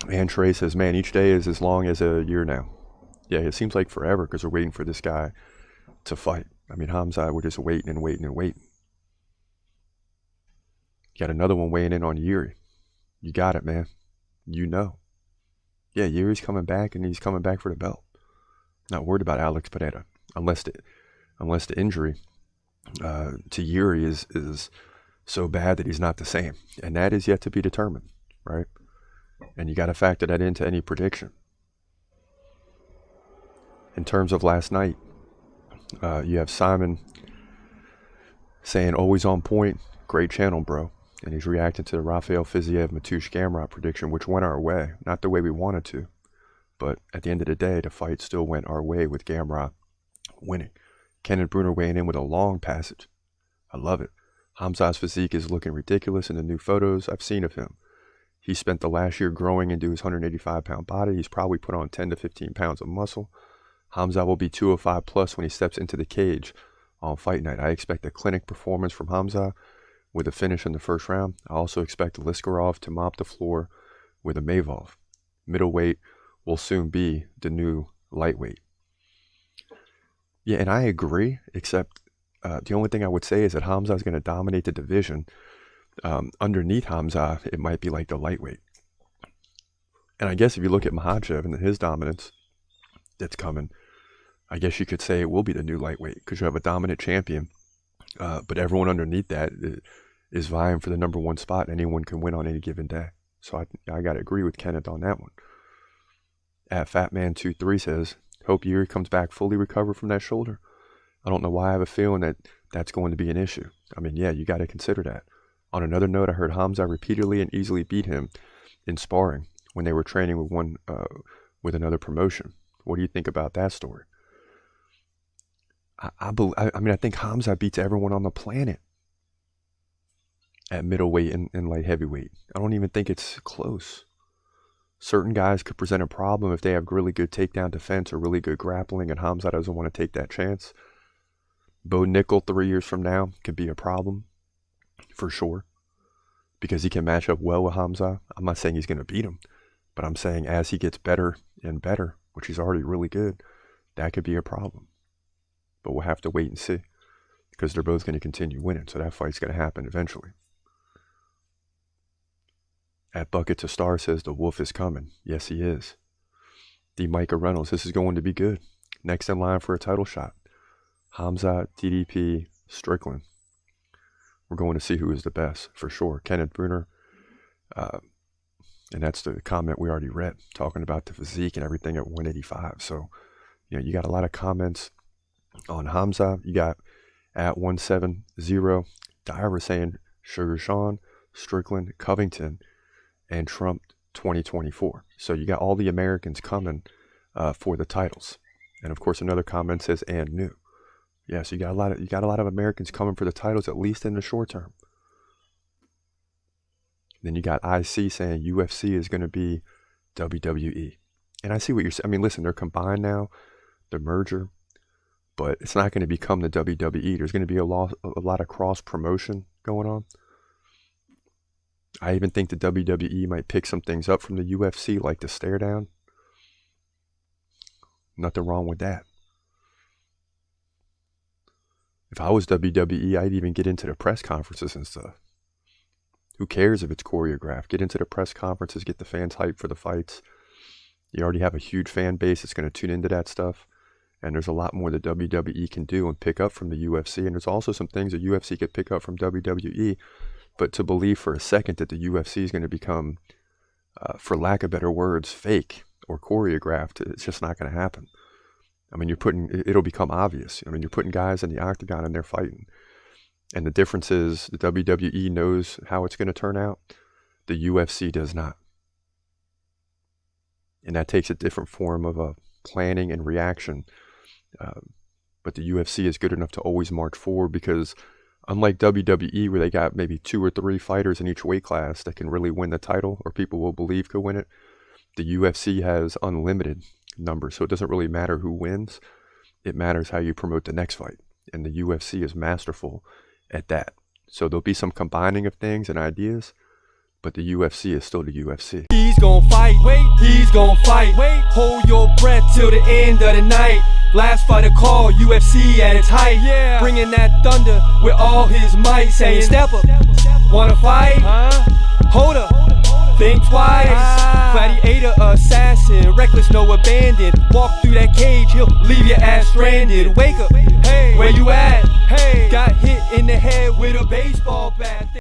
And Trey says, man, each day is as long as a year now. Yeah, it seems like forever because we're waiting for this guy to fight. I mean, Khamzat, we're just waiting and waiting and waiting. You got another one weighing in on Jiri. You got it, man. You know. Yeah, Yuri's coming back, and he's coming back for the belt. Not worried about Alex Pereira, unless the injury to Jiri is so bad that he's not the same, and that is yet to be determined, right? And you got to factor that into any prediction. In terms of last night, you have Simon saying, always on point, great channel, bro. And he's reacting to the Rafael Fiziev Mateusz Gamrot prediction, which went our way. Not the way we wanted to, but at the end of the day, the fight still went our way with Gamrot winning. Kenneth Bruner weighing in with a long passage. I love it. Khamzat's physique is looking ridiculous in the new photos I've seen of him. He spent the last year growing into his 185-pound body. He's probably put on 10 to 15 pounds of muscle. Khamzat will be 205 plus when he steps into the cage on fight night. I expect a clinic performance from Khamzat with a finish in the first round. I also expect Liskarov to mop the floor with a Mavov. Middleweight will soon be the new lightweight. Yeah, and I agree, except the only thing I would say is that Khamzat is going to dominate the division. Underneath Khamzat, it might be like the lightweight. And I guess if you look at Makhachev and his dominance that's coming, I guess you could say it will be the new lightweight because you have a dominant champion. But everyone underneath that is vying for the number one spot. Anyone can win on any given day. So I got to agree with Kenneth on that one. At Fatman23 says, hope Jiri comes back fully recovered from that shoulder. I don't know why I have a feeling that that's going to be an issue. I mean, yeah, you got to consider that. On another note, I heard Khamzat repeatedly and easily beat him in sparring when they were training with another promotion. What do you think about that story? I think Khamzat beats everyone on the planet at middleweight and light heavyweight. I don't even think it's close. Certain guys could present a problem if they have really good takedown defense or really good grappling, and Khamzat doesn't want to take that chance. Bo Nickel 3 years from now could be a problem, for sure, because he can match up well with Khamzat. I'm not saying he's going to beat him, but I'm saying as he gets better and better, which he's already really good, that could be a problem. But we'll have to wait and see, because they're both going to continue winning, so that fight's going to happen eventually. At Bucket to Star says the wolf is coming. Yes, he is. The Micah Reynolds, this is going to be good. Next in line for a title shot. Khamzat, DDP, Strickland. We're going to see who is the best, for sure. Kenneth Bruner, and that's the comment we already read, talking about the physique and everything at 185. So, you got a lot of comments on Khamzat. You got at 170, Dyer saying Sugar Sean, Strickland, Covington, and Trump 2024. So you got all the Americans coming for the titles. And of course, another comment says and new. Yeah, so you got a lot of Americans coming for the titles, at least in the short term. Then you got IC saying UFC is going to be WWE. And I see what you're saying. I mean, listen, they're combined now, the merger, but it's not going to become the WWE. There's going to be a lot of cross promotion going on. I even think the WWE might pick some things up from the UFC, like the stare down. Nothing wrong with that. If I was WWE, I'd even get into the press conferences and stuff. Who cares if it's choreographed? Get into the press conferences, get the fans hyped for the fights. You already have a huge fan base that's going to tune into that stuff. And there's a lot more that WWE can do and pick up from the UFC. And there's also some things that UFC could pick up from WWE. But to believe for a second that the UFC is going to become, for lack of better words, fake or choreographed, it's just not going to happen. I mean, it'll become obvious. I mean, you're putting guys in the octagon and they're fighting. And the difference is the WWE knows how it's going to turn out. The UFC does not. And that takes a different form of planning and reaction. But the UFC is good enough to always march forward because unlike WWE, where they got maybe 2 or 3 fighters in each weight class that can really win the title or people will believe could win it, the UFC has unlimited numbers. So it doesn't really matter who wins. It matters how you promote the next fight. And the UFC is masterful at that. So there'll be some combining of things and ideas, but the UFC is still the UFC. He's gon' fight, wait, he's gon' fight, wait. Hold your breath till the end of the night. Last fighter call, UFC at its height. Yeah. Bringing that thunder with all his might. Saying, step up, wanna fight? Hold up, think twice. Gladiator, assassin, reckless, no abandon. Walk through that cage, he'll leave your ass stranded. Wake up, hey, where you at? Hey, got hit in the head with a baseball bat.